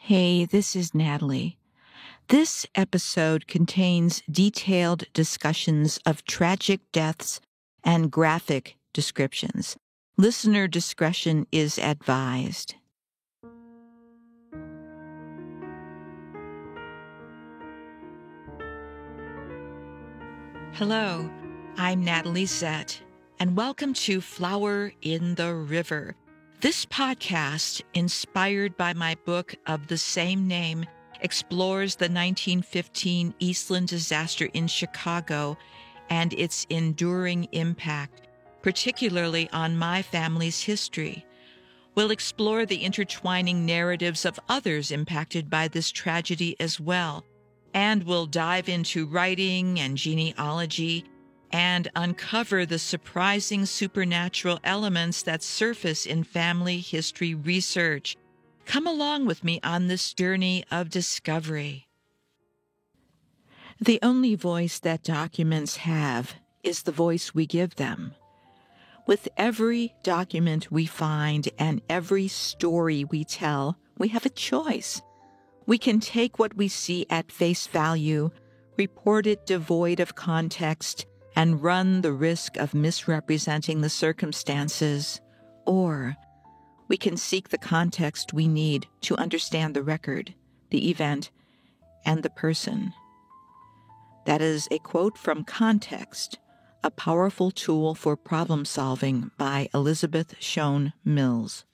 Hey, this is Natalie. This episode contains detailed discussions of tragic deaths and graphic descriptions. Listener discretion is advised. Hello, I'm Natalie Zett, and welcome to Flower in the River. This podcast, inspired by my book of the same name, explores the 1915 Eastland disaster in Chicago and its enduring impact, particularly on my family's history. We'll explore the intertwining narratives of others impacted by this tragedy as well, and we'll dive into writing and genealogy and uncover the surprising supernatural elements that surface in family history research. Come along with me on this journey of discovery. The only voice that documents have is the voice we give them. With every document we find and every story we tell, we have a choice. We can take what we see at face value, report it devoid of context, and run the risk of misrepresenting the circumstances, or we can seek the context we need to understand the record, the event, and the person. That is a quote from Context, a powerful tool for problem solving by Elizabeth Shown Mills.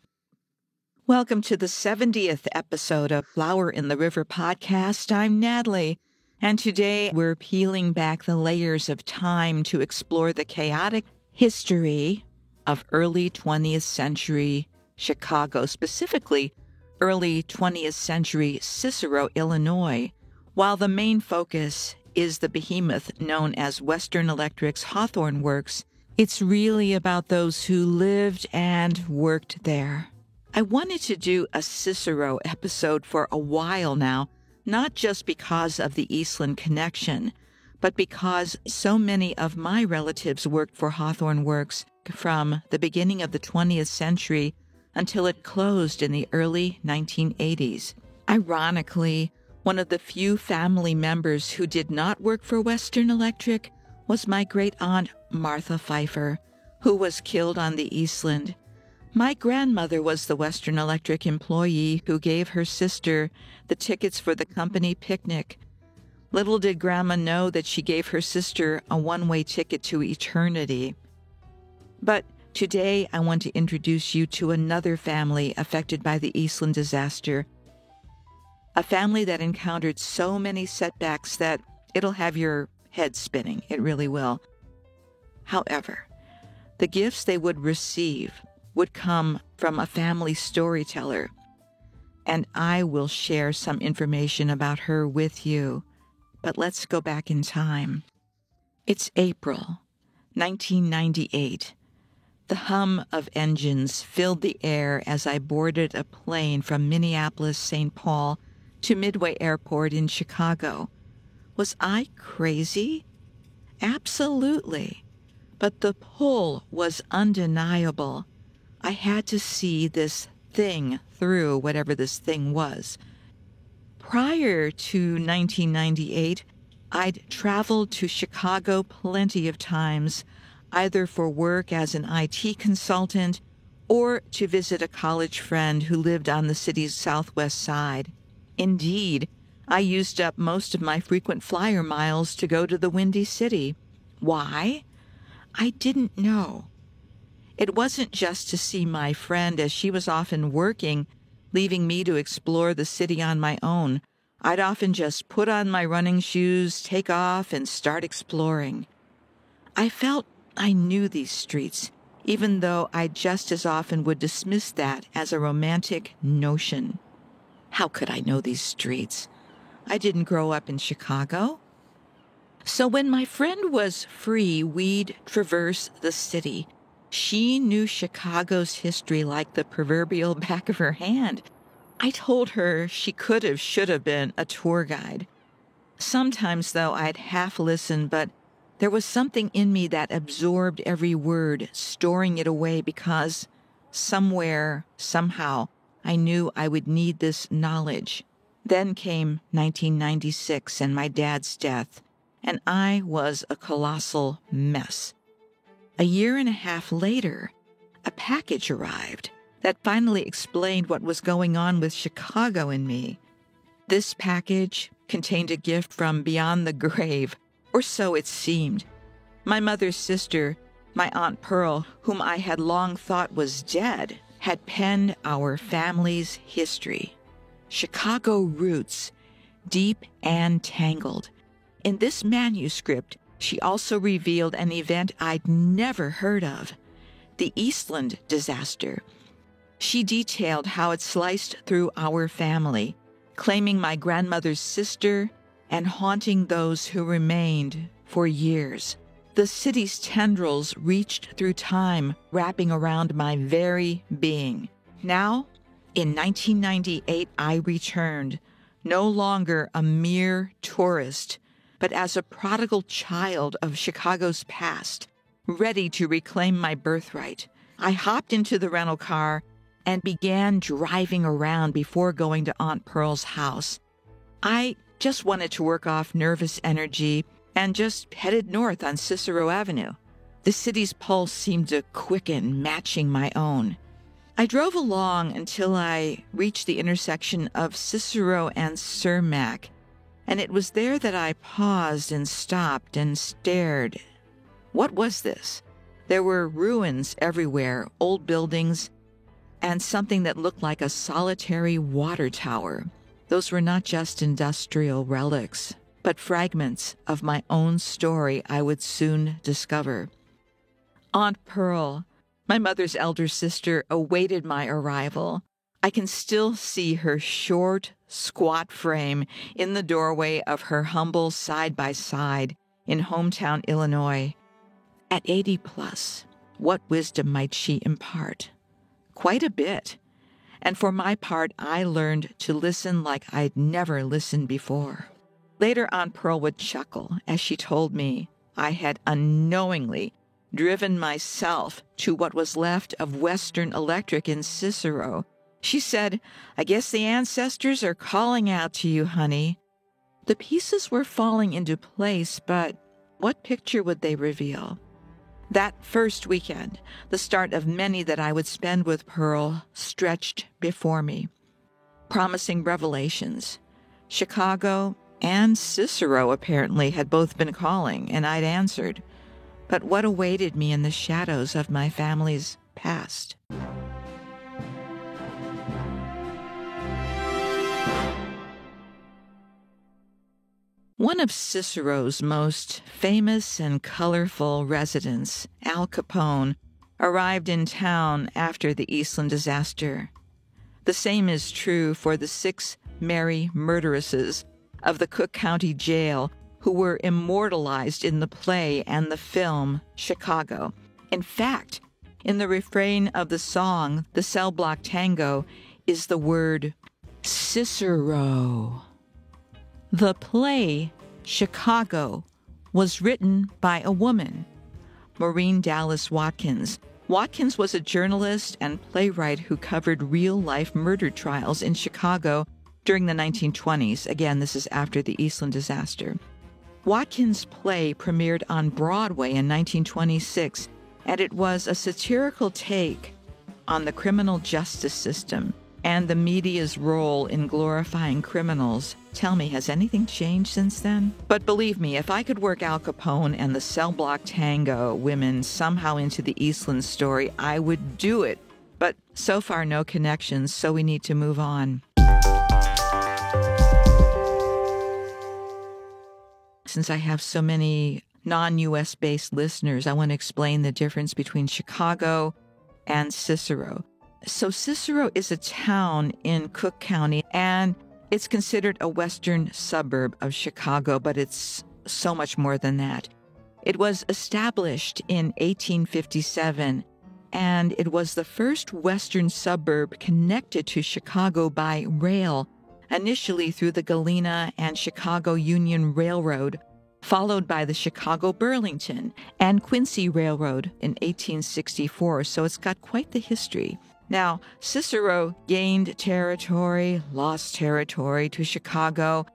Welcome to the 70th episode of Flower in the River podcast. I'm Natalie. And today we're peeling back the layers of time to explore the chaotic history of early 20th century Chicago, specifically early 20th century Cicero, Illinois, while the main focus is the behemoth known as Western Electric's Hawthorne Works. It's really about those who lived and worked there. I wanted to do a Cicero episode for a while now, not just because of the Eastland connection, but because so many of my relatives worked for Hawthorne Works from the beginning of the 20th century until it closed in the early 1980s. Ironically, one of the few family members who did not work for Western Electric was my great-aunt Martha Pfeiffer, who was killed on the Eastland. My grandmother was the Western Electric employee who gave her sister the tickets for the company picnic. Little did Grandma know that she gave her sister a one-way ticket to eternity. But today I want to introduce you to another family affected by the Eastland disaster, a family that encountered so many setbacks that it'll have your head spinning. It really will. However, the gifts they would receive would come from a family storyteller, and I will share some information about her with you. But let's go back in time. It's April 1998. The hum of engines filled the air as I boarded a plane from Minneapolis-St. Paul to Midway Airport in Chicago. Was I crazy? Absolutely. But the pull was undeniable. I had to see this thing through, whatever this thing was. Prior to 1998, I'd traveled to Chicago plenty of times, either for work as an IT consultant or to visit a college friend who lived on the city's southwest side. Indeed, I used up most of my frequent flyer miles to go to the Windy City. Why? I didn't know. It wasn't just to see my friend, as she was often working, leaving me to explore the city on my own. I'd often just put on my running shoes, take off, and start exploring. I felt I knew these streets, even though I just as often would dismiss that as a romantic notion. How could I know these streets? I didn't grow up in Chicago. So when my friend was free, we'd traverse the city. She knew Chicago's history like the proverbial back of her hand. I told her she could have, should have been a tour guide. Sometimes, though, I'd half listen, but there was something in me that absorbed every word, storing it away because somewhere, somehow, I knew I would need this knowledge. Then came 1996 and my dad's death, and I was a colossal mess. A year and a half later, a package arrived that finally explained what was going on with Chicago and me. This package contained a gift from beyond the grave, or so it seemed. My mother's sister, my Aunt Pearl, whom I had long thought was dead, had penned our family's history. Chicago roots, deep and tangled. In this manuscript, she also revealed an event I'd never heard of, the Eastland disaster. She detailed how it sliced through our family, claiming my grandmother's sister and haunting those who remained for years. The city's tendrils reached through time, wrapping around my very being. Now, in 1998, I returned, no longer a mere tourist, but as a prodigal child of Chicago's past, ready to reclaim my birthright. I hopped into the rental car and began driving around before going to Aunt Pearl's house. I just wanted to work off nervous energy and just headed north on Cicero Avenue. The city's pulse seemed to quicken, matching my own. I drove along until I reached the intersection of Cicero and Cermak, and it was there that I paused and stopped and stared. What was this? There were ruins everywhere, old buildings, and something that looked like a solitary water tower. Those were not just industrial relics, but fragments of my own story I would soon discover. Aunt Pearl, my mother's elder sister, awaited my arrival. I can still see her short, squat frame in the doorway of her humble side-by-side in hometown Illinois. At 80 plus, what wisdom might she impart? Quite a bit. And for my part, I learned to listen like I'd never listened before. Later, Aunt Pearl would chuckle as she told me I had unknowingly driven myself to what was left of Western Electric in Cicero. She said, "I guess the ancestors are calling out to you, honey." The pieces were falling into place, but what picture would they reveal? That first weekend, the start of many that I would spend with Pearl, stretched before me, promising revelations. Chicago and Cicero apparently had both been calling, and I'd answered. But what awaited me in the shadows of my family's past? One of Cicero's most famous and colorful residents, Al Capone, arrived in town after the Eastland disaster. The same is true for the 6 merry murderesses of the Cook County Jail who were immortalized in the play and the film Chicago. In fact, in the refrain of the song, the Cell Block Tango, is the word Cicero. The play, Chicago, was written by a woman, Maureen Dallas Watkins. Watkins was a journalist and playwright who covered real-life murder trials in Chicago during the 1920s. Again, this is after the Eastland disaster. Watkins' play premiered on Broadway in 1926, and it was a satirical take on the criminal justice system and the media's role in glorifying criminals. Tell me, has anything changed since then? But believe me, if I could work Al Capone and the Cell Block Tango women somehow into the Eastland story, I would do it. But so far, no connections, so we need to move on. Since I have so many non-U.S. based listeners, I want to explain the difference between Chicago and Cicero. So Cicero is a town in Cook County, and it's considered a western suburb of Chicago, but it's so much more than that. It was established in 1857, and it was the first western suburb connected to Chicago by rail, initially through the Galena and Chicago Union Railroad, followed by the Chicago-Burlington and Quincy Railroad in 1864, so it's got quite the history. Now, Cicero gained territory, lost territory to Chicago,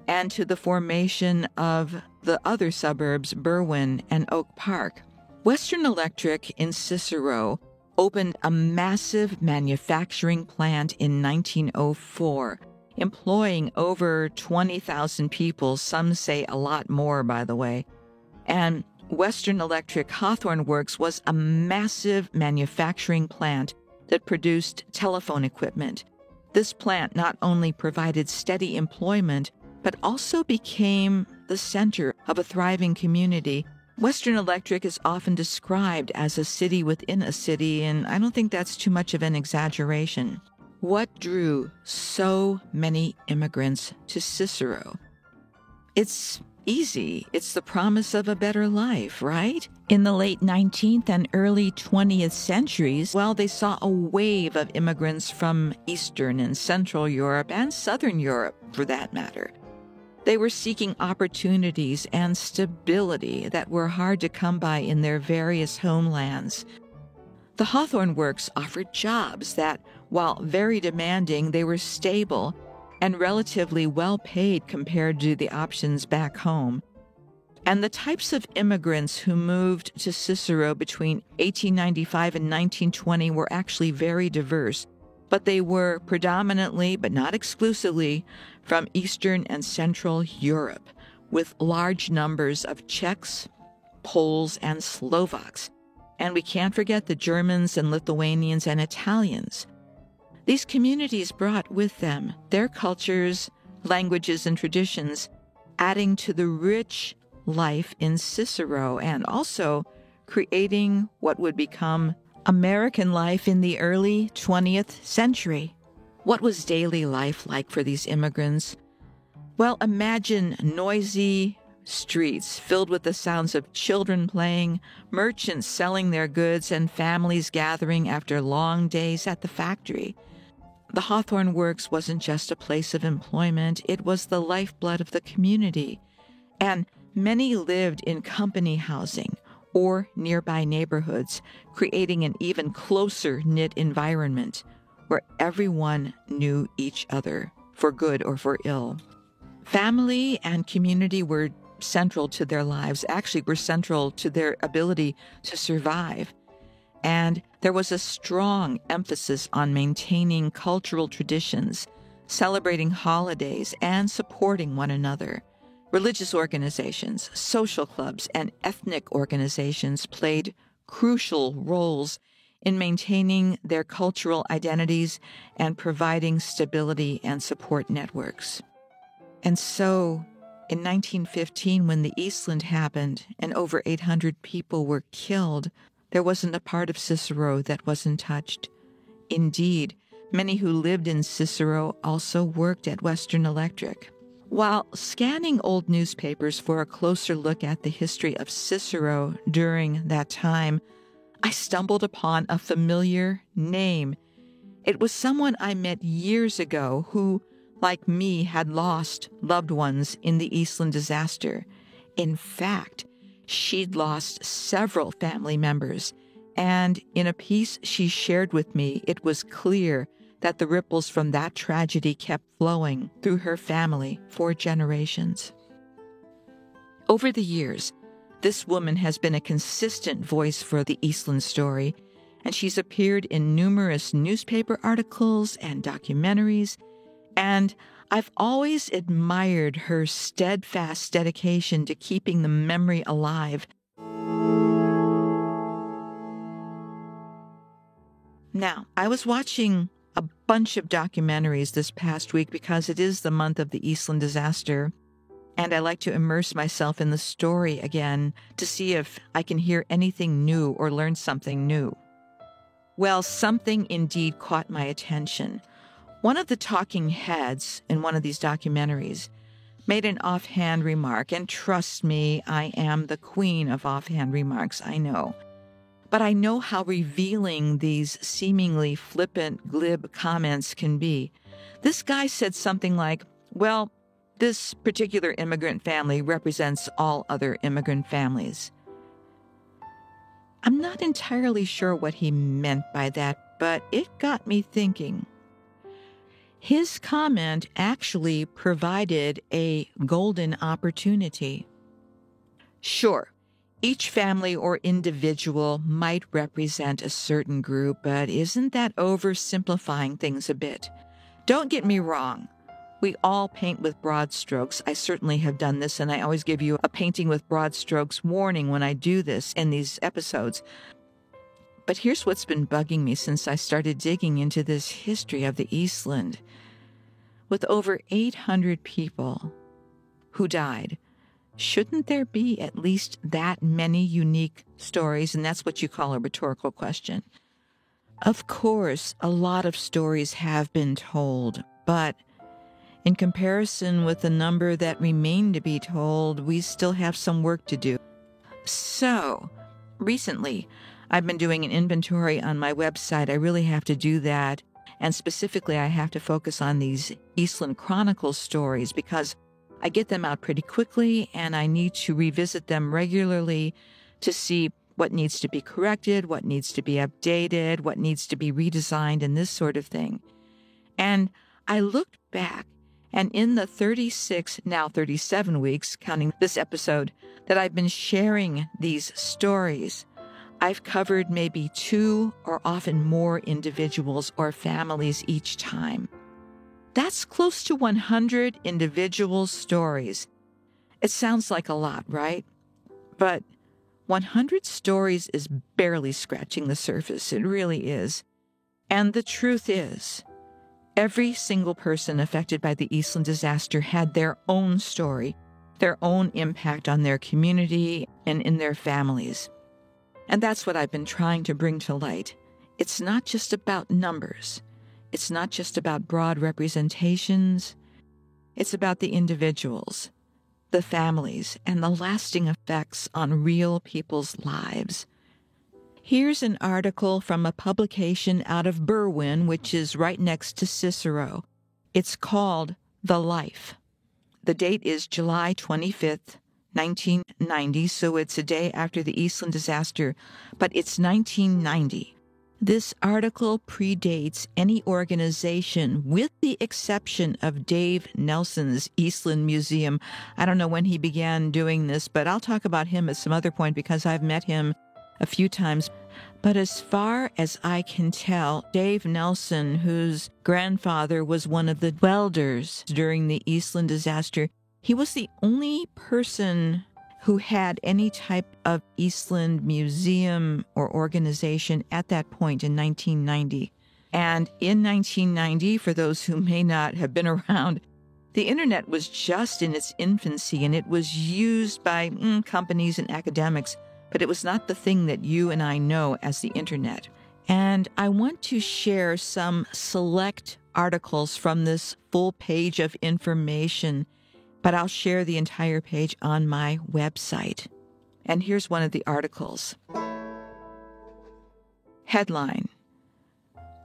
and to the formation of the other suburbs, Berwyn and Oak Park. Western Electric in Cicero opened a massive manufacturing plant in 1904, employing over 20,000 people, some say a lot more, by the way. And Western Electric Hawthorne Works was a massive manufacturing plant that produced telephone equipment. This plant not only provided steady employment, but also became the center of a thriving community. Western Electric is often described as a city within a city, and I don't think that's too much of an exaggeration. What drew so many immigrants to Cicero? It's easy. It's the promise of a better life, right? In the late 19th and early 20th centuries, they saw a wave of immigrants from Eastern and Central Europe and Southern Europe, for that matter. They were seeking opportunities and stability that were hard to come by in their various homelands. The Hawthorne Works offered jobs that, while very demanding, they were stable and relatively well paid compared to the options back home. And the types of immigrants who moved to Cicero between 1895 and 1920 were actually very diverse, but they were predominantly, but not exclusively, from Eastern and Central Europe, with large numbers of Czechs, Poles, and Slovaks. And we can't forget the Germans and Lithuanians and Italians. These communities brought with them their cultures, languages, and traditions, adding to the rich life in Cicero and also creating what would become American life in the early 20th century. What was daily life like for these immigrants? Well, imagine noisy streets filled with the sounds of children playing, merchants selling their goods, and families gathering after long days at the factory. The Hawthorne Works wasn't just a place of employment, it was the lifeblood of the community. And many lived in company housing or nearby neighborhoods, creating an even closer knit environment where everyone knew each other, for good or for ill. Family and community were central to their lives, actually were central to their ability to survive. And there was a strong emphasis on maintaining cultural traditions, celebrating holidays, and supporting one another. Religious organizations, social clubs, and ethnic organizations played crucial roles in maintaining their cultural identities and providing stability and support networks. And so, in 1915, when the Eastland happened and over 800 people were killed, there wasn't a part of Cicero that wasn't touched. Indeed, many who lived in Cicero also worked at Western Electric. While scanning old newspapers for a closer look at the history of Cicero during that time, I stumbled upon a familiar name. It was someone I met years ago who, like me, had lost loved ones in the Eastland disaster. In fact, she'd lost several family members, and in a piece she shared with me, it was clear that the ripples from that tragedy kept flowing through her family for generations. Over the years, this woman has been a consistent voice for the Eastland story, and she's appeared in numerous newspaper articles and documentaries, and I've always admired her steadfast dedication to keeping the memory alive. Now, I was watching a bunch of documentaries this past week because it is the month of the Eastland disaster, and I like to immerse myself in the story again to see if I can hear anything new or learn something new. Well, something indeed caught my attention. One of the talking heads in one of these documentaries made an offhand remark, and trust me, I am the queen of offhand remarks, I know. But I know how revealing these seemingly flippant, glib comments can be. This guy said something like, well, this particular immigrant family represents all other immigrant families. I'm not entirely sure what he meant by that, but it got me thinking. His comment actually provided a golden opportunity. Sure, each family or individual might represent a certain group, but isn't that oversimplifying things a bit? Don't get me wrong. We all paint with broad strokes. I certainly have done this, and I always give you a painting with broad strokes warning when I do this in these episodes. But here's what's been bugging me since I started digging into this history of the Eastland. With over 800 people who died, shouldn't there be at least that many unique stories? And that's what you call a rhetorical question. Of course, a lot of stories have been told, but in comparison with the number that remain to be told, we still have some work to do. So, recently, I've been doing an inventory on my website. I really have to do that. And specifically, I have to focus on these Eastland Chronicles stories because I get them out pretty quickly and I need to revisit them regularly to see what needs to be corrected, what needs to be updated, what needs to be redesigned, and this sort of thing. And I looked back, and in the 36, now 37 weeks, counting this episode, that I've been sharing these stories, I've covered maybe 2 or often more individuals or families each time. That's close to 100 individual stories. It sounds like a lot, right? But 100 stories is barely scratching the surface. It really is. And the truth is, every single person affected by the Eastland disaster had their own story, their own impact on their community and in their families. And that's what I've been trying to bring to light. It's not just about numbers. It's not just about broad representations. It's about the individuals, the families, and the lasting effects on real people's lives. Here's an article from a publication out of Berwyn, which is right next to Cicero. It's called The Life. The date is July 25th, 1990, so it's a day after the Eastland disaster, but it's 1990. This article predates any organization with the exception of Dave Nelson's Eastland Museum. I don't know when he began doing this, but I'll talk about him at some other point because I've met him a few times. But as far as I can tell, Dave Nelson, whose grandfather was one of the welders during the Eastland disaster, he was the only person who had any type of Eastland museum or organization at that point in 1990. And in 1990, for those who may not have been around, the internet was just in its infancy and it was used by companies and academics, but it was not the thing that you and I know as the internet. And I want to share some select articles from this full page of information, but I'll share the entire page on my website. And here's one of the articles. Headline: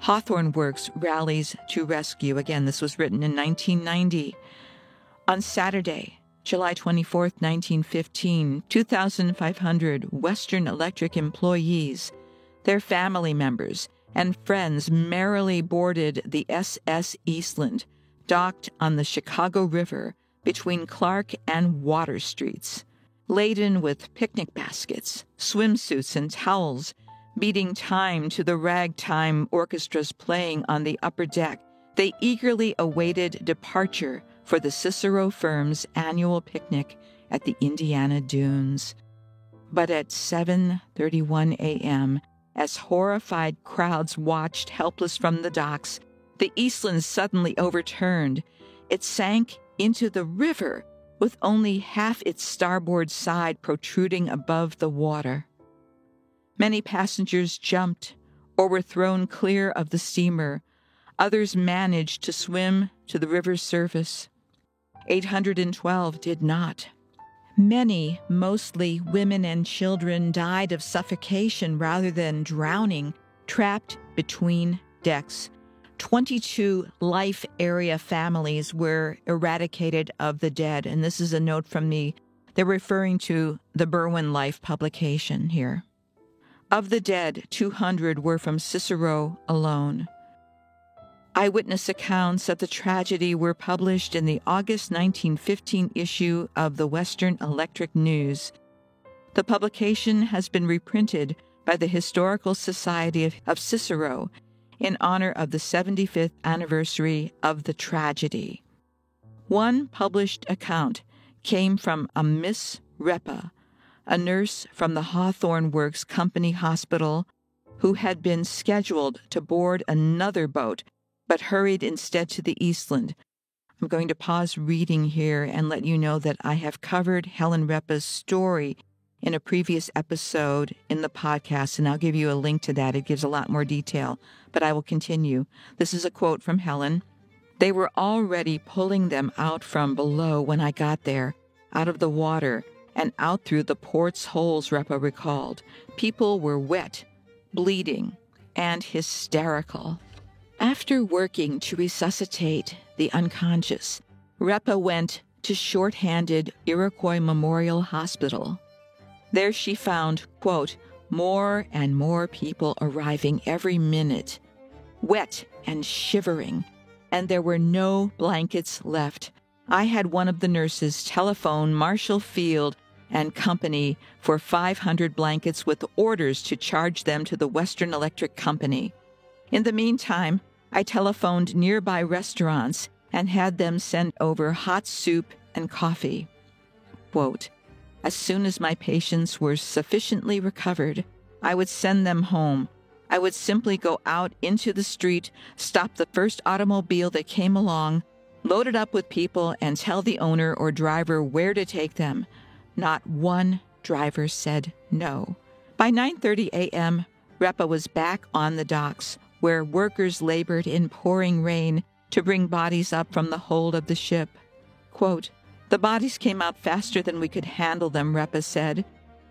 Hawthorne Works rallies to rescue. Again, this was written in 1990. On Saturday, July 24th, 1915, 2,500 Western Electric employees, their family members, and friends merrily boarded the SS Eastland, docked on the Chicago River between Clark and Water Streets, laden with picnic baskets, swimsuits, and towels, beating time to the ragtime orchestras playing on the upper deck. They eagerly awaited departure for the Cicero firm's annual picnic at the Indiana Dunes. But at 7:31 a.m., as horrified crowds watched helpless from the docks, the Eastland suddenly overturned. It sank into the river with only half its starboard side protruding above the water. Many passengers jumped or were thrown clear of the steamer. Others managed to swim to the river's surface. 812 did not. Many, mostly women and children, died of suffocation rather than drowning, trapped between decks. 22 life area families were eradicated of the dead. And this is a note from they're referring to the Berwyn Life publication here. Of the dead, 200 were from Cicero alone. Eyewitness accounts of the tragedy were published in the August 1915 issue of the Western Electric News. The publication has been reprinted by the Historical Society of Cicero in honor of the 75th anniversary of the tragedy. One published account came from a Miss Repa, a nurse from the Hawthorne Works Company Hospital, who had been scheduled to board another boat but hurried instead to the Eastland. I'm going to pause reading here and let you know that I have covered Helen Repa's story in a previous episode in the podcast, and I'll give you a link to that. It gives a lot more detail, but I will continue. This is a quote from Helen. "They were already pulling them out from below when I got there, out of the water and out through the port's holes," Repa recalled. "People were wet, bleeding, and hysterical." After working to resuscitate the unconscious, Repa went to short-handed Iroquois Memorial Hospital. There she found, quote, "more and more people arriving every minute, wet and shivering, and there were no blankets left. I had one of the nurses telephone Marshall Field and Company for 500 blankets with orders to charge them to the Western Electric Company. In the meantime, I telephoned nearby restaurants and had them send over hot soup and coffee." Quote, "As soon as my patients were sufficiently recovered, I would send them home. I would simply go out into the street, stop the first automobile that came along, load it up with people, and tell the owner or driver where to take them. Not one driver said no." By 9:30 a.m., Repa was back on the docks, where workers labored in pouring rain to bring bodies up from the hold of the ship. Quote, "The bodies came out faster than we could handle them," Repa said.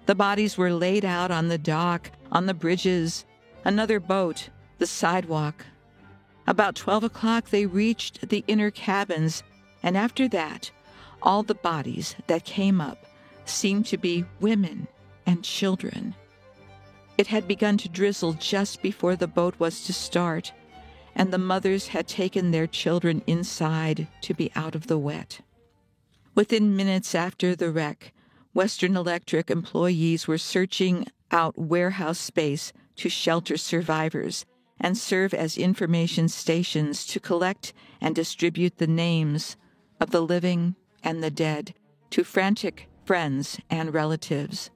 "The bodies were laid out on the dock, on the bridges, another boat, the sidewalk. About 12 o'clock they reached the inner cabins, and after that, all the bodies that came up seemed to be women and children. It had begun to drizzle just before the boat was to start, and the mothers had taken their children inside to be out of the wet." Within minutes after the wreck, Western Electric employees were searching out warehouse space to shelter survivors and serve as information stations to collect and distribute the names of the living and the dead to frantic friends and relatives.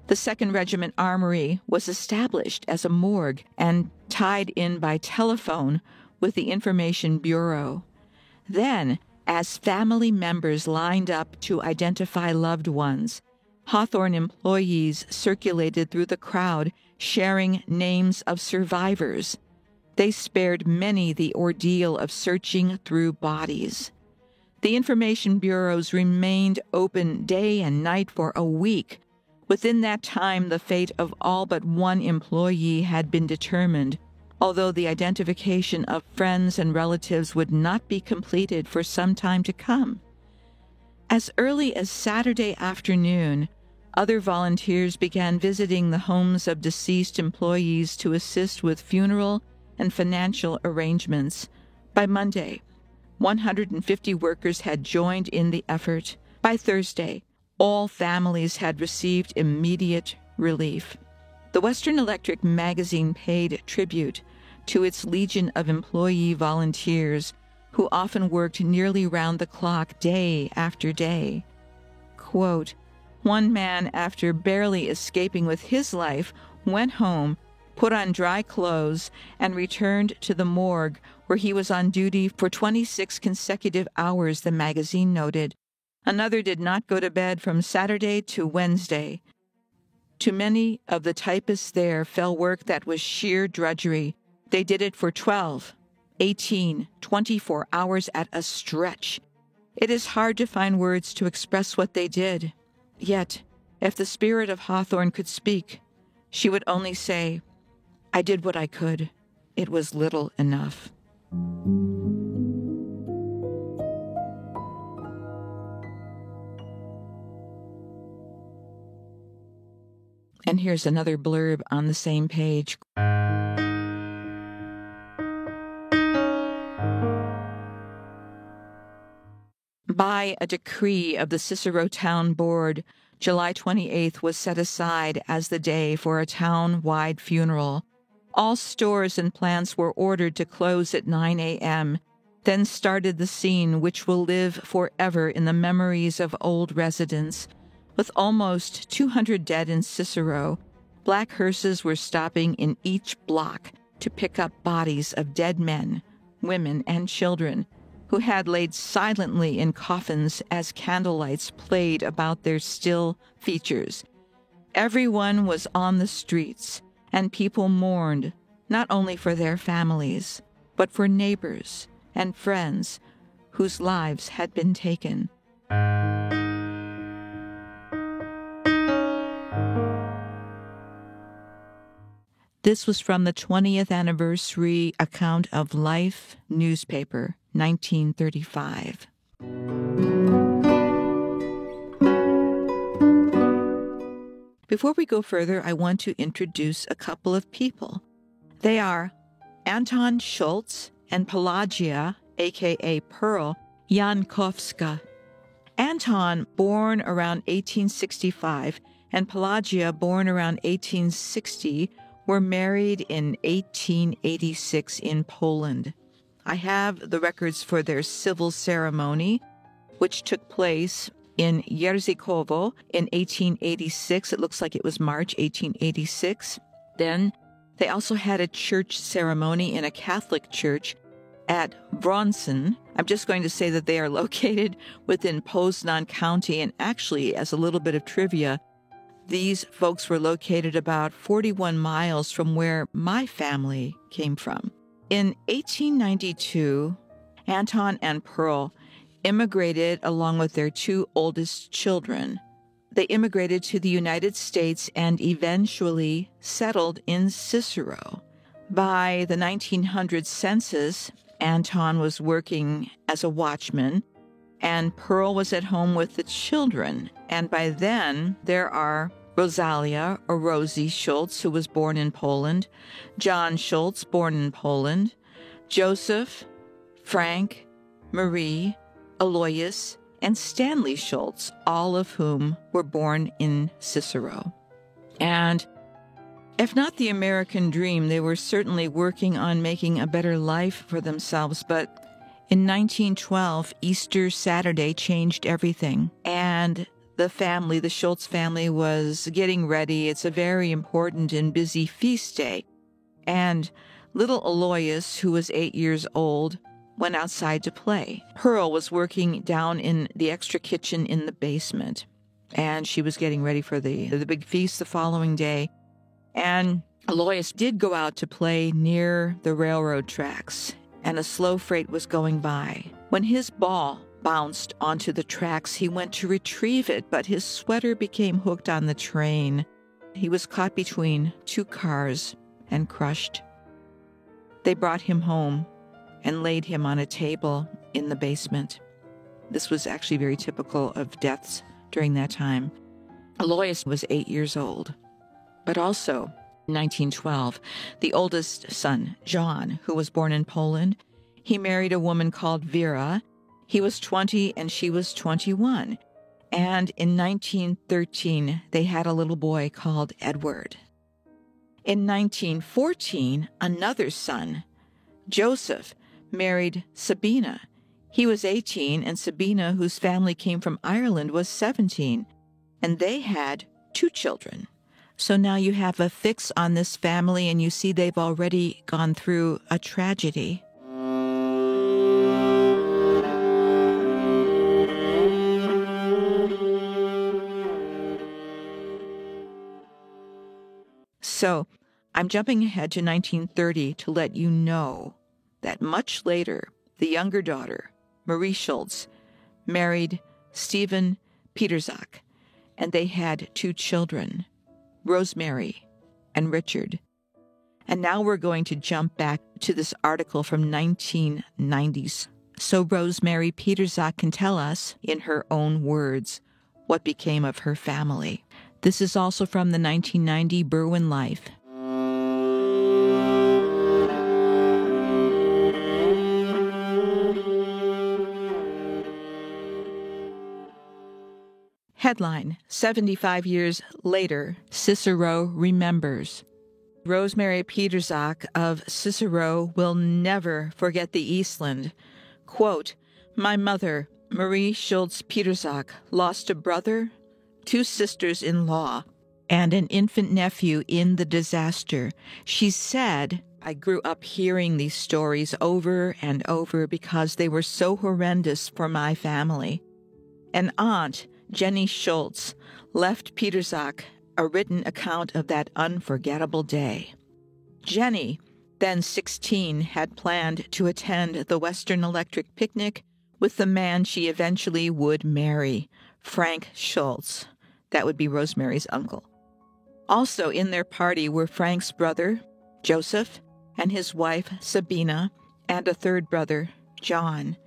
The 2nd Regiment Armory was established as a morgue and tied in by telephone with the Information Bureau. Then, as family members lined up to identify loved ones, Hawthorne employees circulated through the crowd sharing names of survivors. They spared many the ordeal of searching through bodies. The Information Bureaus remained open day and night for a week. Within that time, the fate of all but one employee had been determined, although the identification of friends and relatives would not be completed for some time to come. As early as Saturday afternoon, other volunteers began visiting the homes of deceased employees to assist with funeral and financial arrangements. By Monday, 150 workers had joined in the effort. By Thursday, all families had received immediate relief. The Western Electric magazine paid tribute to its legion of employee volunteers who often worked nearly round the clock day after day. Quote, "One man, after barely escaping with his life, went home, put on dry clothes, and returned to the morgue, where he was on duty for 26 consecutive hours," the magazine noted. Another did not go to bed from Saturday to Wednesday. To many of the typists there fell work that was sheer drudgery. They did it for 12, 18, 24 hours at a stretch. It is hard to find words to express what they did. Yet, if the spirit of Hawthorne could speak, she would only say, "I did what I could. It was little enough." And here's another blurb on the same page. By a decree of the Cicero Town Board, July 28th was set aside as the day for a town-wide funeral. All stores and plants were ordered to close at 9 a.m. Then started the scene which will live forever in the memories of old residents. With almost 200 dead in Cicero, black hearses were stopping in each block to pick up bodies of dead men, women, and children who had laid silently in coffins as candlelights played about their still features. Everyone was on the streets, and people mourned, not only for their families, but for neighbors and friends whose lives had been taken. This was from the 20th anniversary account of Life newspaper, 1935. Before we go further, I want to introduce a couple of people. They are Anton Schultz and Pelagia, a.k.a. Pearl, Jankowska. Anton, born around 1865, and Pelagia, born around 1860, were married in 1886 in Poland. I have the records for their civil ceremony, which took place in Jędrzejkowo in 1886. It looks like it was March 1886. Then they also had a church ceremony in a Catholic church at Wronsen. I'm just going to say that they are located within Poznan County, and actually, as a little bit of trivia, these folks were located about 41 miles from where my family came from. In 1892, Anton and Pearl immigrated along with their two oldest children. They immigrated to the United States and eventually settled in Cicero. By the 1900 census, Anton was working as a watchman, and Pearl was at home with the children. And by then, there are Rosalia, or Rosie Schultz, who was born in Poland, John Schultz, born in Poland, Joseph, Frank, Marie, Aloysius, and Stanley Schultz, all of whom were born in Cicero. And if not the American dream, they were certainly working on making a better life for themselves. But in 1912, Easter Saturday changed everything. And the family, the Schultz family, was getting ready. It's a very important and busy feast day. And little Aloysius, who was 8 years old, went outside to play. Pearl was working down in the extra kitchen in the basement, and she was getting ready for the big feast the following day. And Aloysius did go out to play near the railroad tracks, and a slow freight was going by. When his ball bounced onto the tracks, he went to retrieve it, but his sweater became hooked on the train. He was caught between two cars and crushed. They brought him home and laid him on a table in the basement. This was actually very typical of deaths during that time. Aloysius was 8 years old. But also, in 1912, the oldest son, John, who was born in Poland, he married a woman called Vera. He was 20 and she was 21. And in 1913, they had a little boy called Edward. In 1914, another son, Joseph, married Sabina. He was 18, and Sabina, whose family came from Ireland, was 17. And they had 2 children. So now you have a fix on this family, and you see they've already gone through a tragedy. So I'm jumping ahead to 1930 to let you know that much later, the younger daughter, Marie Schultz, married Stephen Peterzak, and they had 2 children, Rosemary and Richard. And now we're going to jump back to this article from 1990s. So Rosemary Peterzak can tell us, in her own words, what became of her family. This is also from the 1990 Berwyn Life. Headline: 75 years later, Cicero remembers. Rosemary Peterczak of Cicero will never forget the Eastland. Quote, "My mother, Marie Schultz Peterczak, lost a brother, 2 sisters-in-law, and an infant nephew in the disaster. She said, I grew up hearing these stories over and over because they were so horrendous for my family. An aunt, Jenny Schultz, left Peterczak a written account of that unforgettable day. Jenny, then 16, had planned to attend the Western Electric picnic with the man she eventually would marry, Frank Schultz. That would be Rosemary's uncle. Also in their party were Frank's brother, Joseph, and his wife, Sabina, and a third brother, John,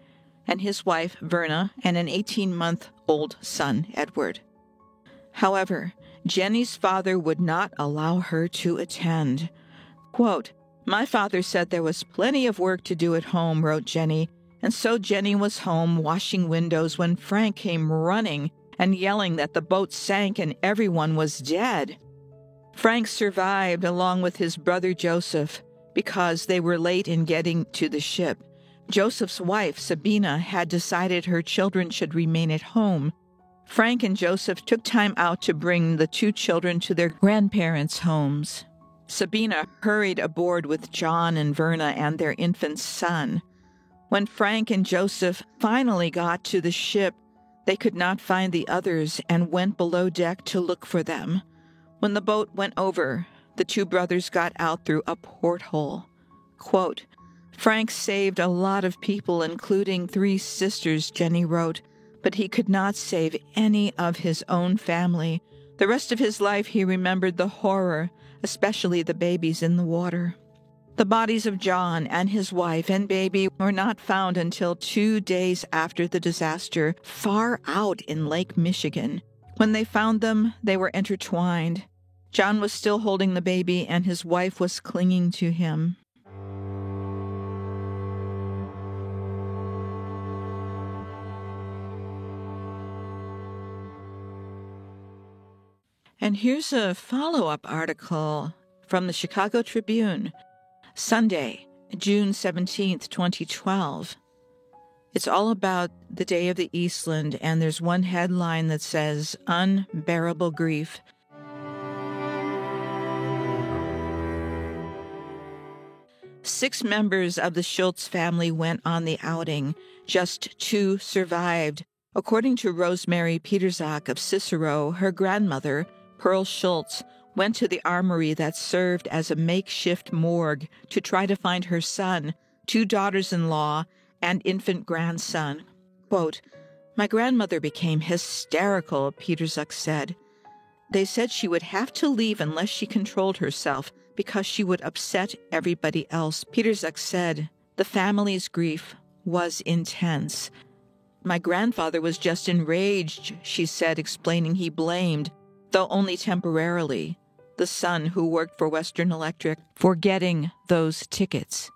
and his wife, Verna, and an 18-month-old son, Edward. However, Jenny's father would not allow her to attend. Quote, "My father said there was plenty of work to do at home," wrote Jenny, and so Jenny was home washing windows when Frank came running and yelling that the boat sank and everyone was dead. Frank survived along with his brother Joseph because they were late in getting to the ship. Joseph's wife, Sabina, had decided her children should remain at home. Frank and Joseph took time out to bring the 2 children to their grandparents' homes. Sabina hurried aboard with John and Verna and their infant son. When Frank and Joseph finally got to the ship, they could not find the others and went below deck to look for them. When the boat went over, the 2 brothers got out through a porthole. Quote, "Frank saved a lot of people, including 3 sisters," Jenny wrote, "but he could not save any of his own family. The rest of his life he remembered the horror, especially the babies in the water." The bodies of John and his wife and baby were not found until 2 days after the disaster, far out in Lake Michigan. When they found them, they were intertwined. John was still holding the baby, and his wife was clinging to him. And here's a follow-up article from the Chicago Tribune, Sunday, June 17th, 2012. It's all about the Day of the Eastland, and there's one headline that says, "Unbearable Grief." Six members of the Schultz family went on the outing. Just 2 survived. According to Rosemary Peterczak of Cicero, her grandmother, Pearl Schultz, went to the armory that served as a makeshift morgue to try to find her son, 2 daughters-in-law, and infant grandson. Quote, "My grandmother became hysterical," Peterczak said. "They said she would have to leave unless she controlled herself because she would upset everybody else." Peterczak said the family's grief was intense. "My grandfather was just enraged," she said, explaining he blamed, though only temporarily, the son who worked for Western Electric for getting those tickets.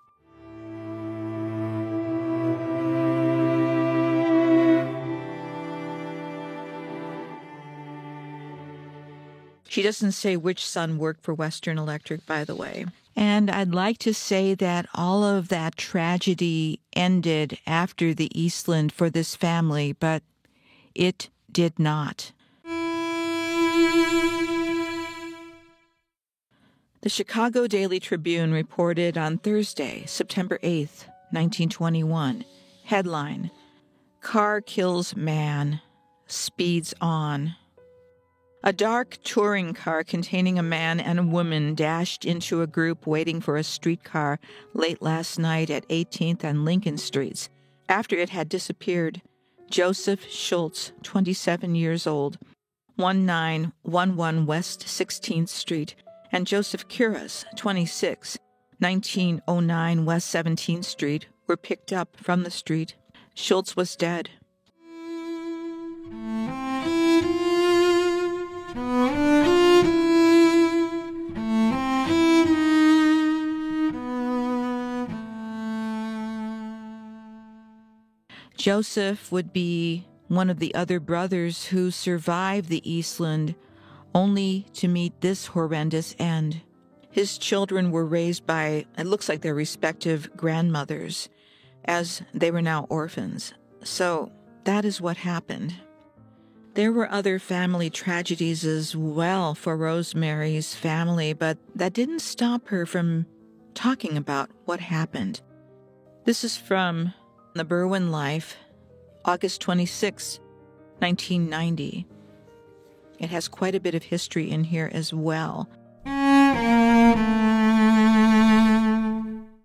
She doesn't say which son worked for Western Electric, by the way. And I'd like to say that all of that tragedy ended after the Eastland for this family, but it did not. The Chicago Daily Tribune reported on Thursday, September 8th, 1921, headline, "Car Kills Man, Speeds On." A dark touring car containing a man and a woman dashed into a group waiting for a streetcar late last night at 18th and Lincoln Streets after it had disappeared. Joseph Schultz, 27 years old, 1911 West 16th Street, and Joseph Curas, 26, 1909 West 17th Street, were picked up from the street. Schultz was dead. Joseph would be one of the other brothers who survived the Eastland only to meet this horrendous end. His children were raised by, it looks like, their respective grandmothers, as they were now orphans. So that is what happened. There were other family tragedies as well for Rosemary's family, but that didn't stop her from talking about what happened. This is from The Berwyn Life, August 26, 1990. It has quite a bit of history in here as well.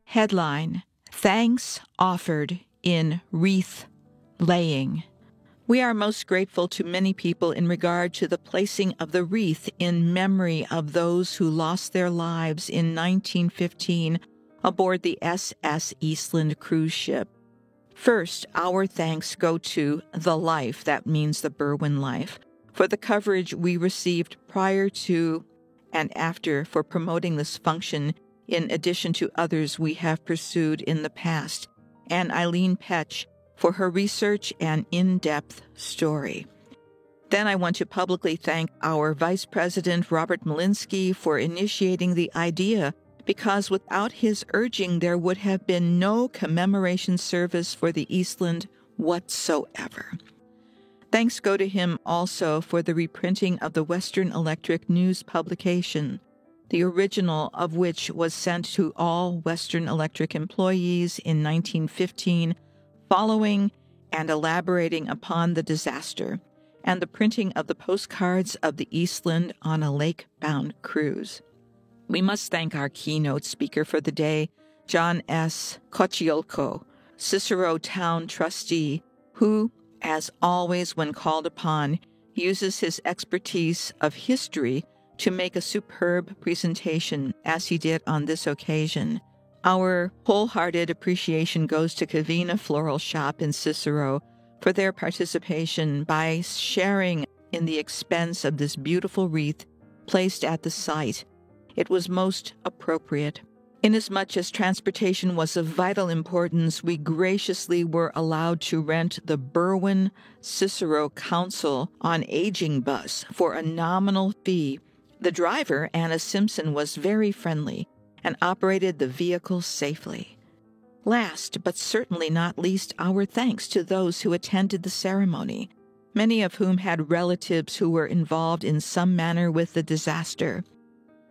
Headline: Thanks offered in wreath laying. We are most grateful to many people in regard to the placing of the wreath in memory of those who lost their lives in 1915 aboard the SS Eastland cruise ship. First, our thanks go to The Life, that means the Berwyn Life, for the coverage we received prior to and after for promoting this function, in addition to others we have pursued in the past, and Eileen Petch for her research and in-depth story. Then I want to publicly thank our Vice President, Robert Malinsky, for initiating the idea, because without his urging, there would have been no commemoration service for the Eastland whatsoever. Thanks go to him also for the reprinting of the Western Electric News publication, the original of which was sent to all Western Electric employees in 1915, following and elaborating upon the disaster, and the printing of the postcards of the Eastland on a lake-bound cruise. We must thank our keynote speaker for the day, John S. Kociolko, Cicero Town trustee, who, as always when called upon, uses his expertise of history to make a superb presentation, as he did on this occasion. Our wholehearted appreciation goes to Kavina Floral Shop in Cicero for their participation by sharing in the expense of this beautiful wreath placed at the site. It was most appropriate. Inasmuch as transportation was of vital importance, we graciously were allowed to rent the Berwyn Cicero Council on Aging bus for a nominal fee. The driver, Anna Simpson, was very friendly and operated the vehicle safely. Last, but certainly not least, our thanks to those who attended the ceremony, many of whom had relatives who were involved in some manner with the disaster.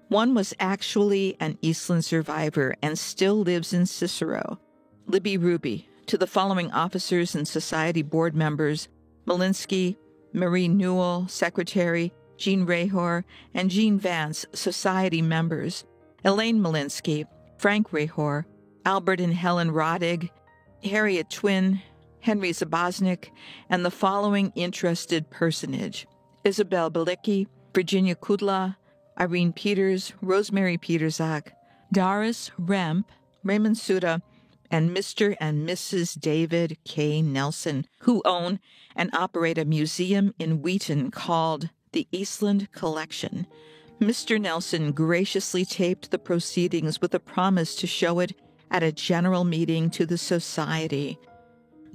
One was actually an Eastland survivor and still lives in Cicero, Libby Ruby. To the following officers and society board members: Malinsky, Marie Newell, secretary, Jean Rahor, and Jean Vance, society members, Elaine Malinsky, Frank Rahor, Albert and Helen Rodig, Harriet Twin, Henry Zabosnik, and the following interested personage: Isabel Balicki, Virginia Kudla, Irene Peters, Rosemary Peterzak, Doris Remp, Raymond Suda, and Mr. and Mrs. David K. Nelson, who own and operate a museum in Wheaton called the Eastland Collection. Mr. Nelson graciously taped the proceedings with a promise to show it at a general meeting to the society.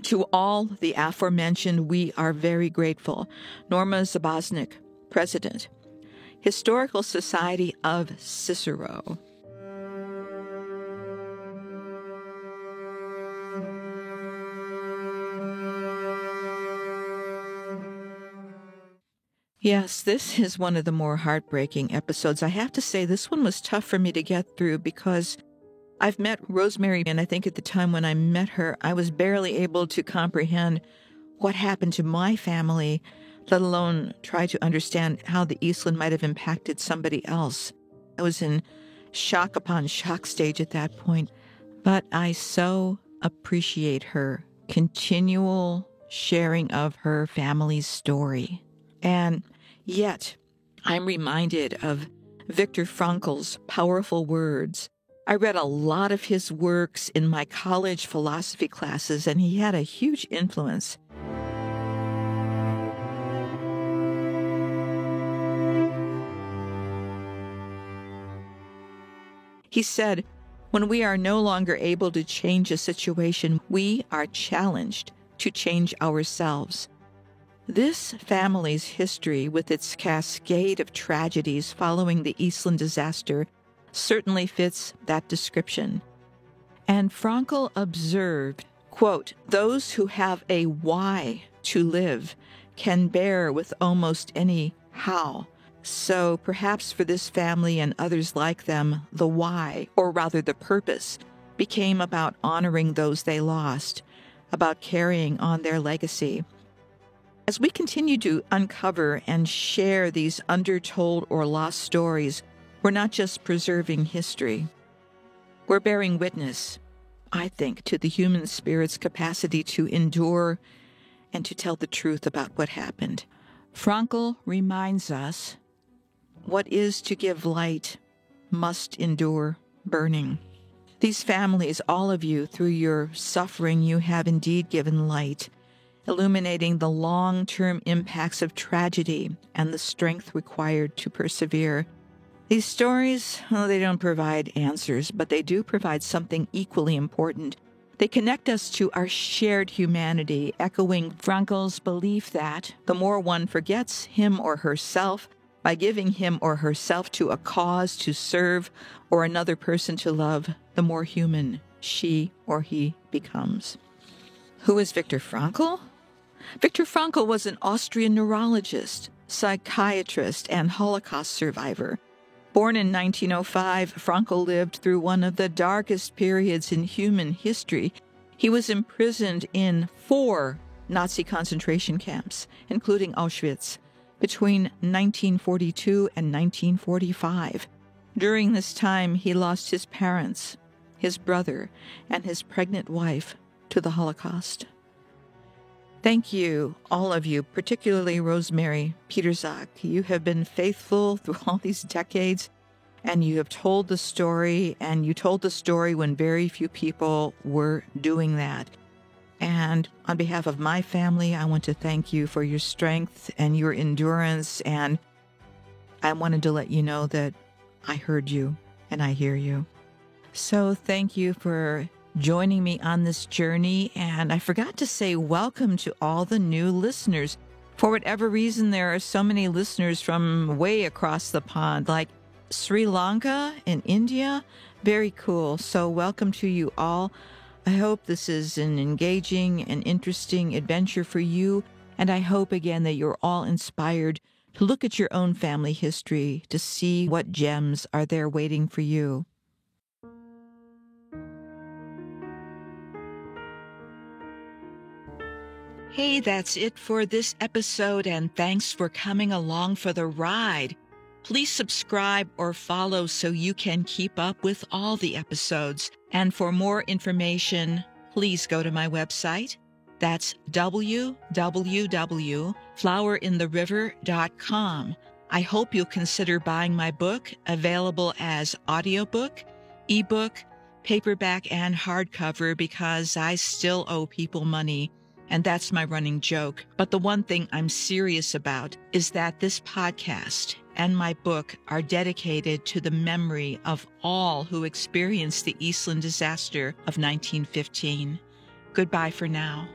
To all the aforementioned, we are very grateful. Norma Zabosnik, President, Historical Society of Cicero. Yes, this is one of the more heartbreaking episodes. I have to say, this one was tough for me to get through because I've met Rosemary, and I think at the time when I met her, I was barely able to comprehend what happened to my family, let alone try to understand how the Eastland might have impacted somebody else. I was in shock upon shock stage at that point. But I so appreciate her continual sharing of her family's story. And yet, I'm reminded of Viktor Frankl's powerful words. I read a lot of his works in my college philosophy classes, and he had a huge influence. He said, "When we are no longer able to change a situation, we are challenged to change ourselves. This family's history, with its cascade of tragedies following the Eastland disaster, certainly fits that description. And Frankl observed, quote, "Those who have a why to live can bear with almost any how." So perhaps for this family and others like them, the why, or rather the purpose, became about honoring those they lost, about carrying on their legacy. As we continue to uncover and share these undertold or lost stories, we're not just preserving history. We're bearing witness, I think, to the human spirit's capacity to endure and to tell the truth about what happened. Frankl reminds us, what is to give light must endure burning. These families, all of you, through your suffering, you have indeed given light, illuminating the long-term impacts of tragedy and the strength required to persevere. These stories, they don't provide answers, but they do provide something equally important. They connect us to our shared humanity, echoing Frankl's belief that the more one forgets him or herself by giving him or herself to a cause to serve or another person to love, the more human she or he becomes. Who is Viktor Frankl? Viktor Frankl was an Austrian neurologist, psychiatrist, and Holocaust survivor. Born in 1905, Frankl lived through one of the darkest periods in human history. He was imprisoned in 4 Nazi concentration camps, including Auschwitz, between 1942 and 1945. During this time, he lost his parents, his brother, and his pregnant wife to the Holocaust. Thank you, all of you, particularly Rosemary Peterzak. You have been faithful through all these decades, and you have told the story, and you told the story when very few people were doing that. And on behalf of my family, I want to thank you for your strength and your endurance, and I wanted to let you know that I heard you and I hear you. So thank you for joining me on this journey, and I forgot to say welcome to all the new listeners. For whatever reason, there are so many listeners from way across the pond, like Sri Lanka and India. Very cool. So welcome to you all. I hope this is an engaging and interesting adventure for you, and I hope again that you're all inspired to look at your own family history to see what gems are there waiting for you. Hey, that's it for this episode, and thanks for coming along for the ride. Please subscribe or follow so you can keep up with all the episodes. And for more information, please go to my website. That's www.flowerintheriver.com. I hope you'll consider buying my book, available as audiobook, ebook, paperback, and hardcover, because I still owe people money. And that's my running joke. But the one thing I'm serious about is that this podcast and my book are dedicated to the memory of all who experienced the Eastland disaster of 1915. Goodbye for now.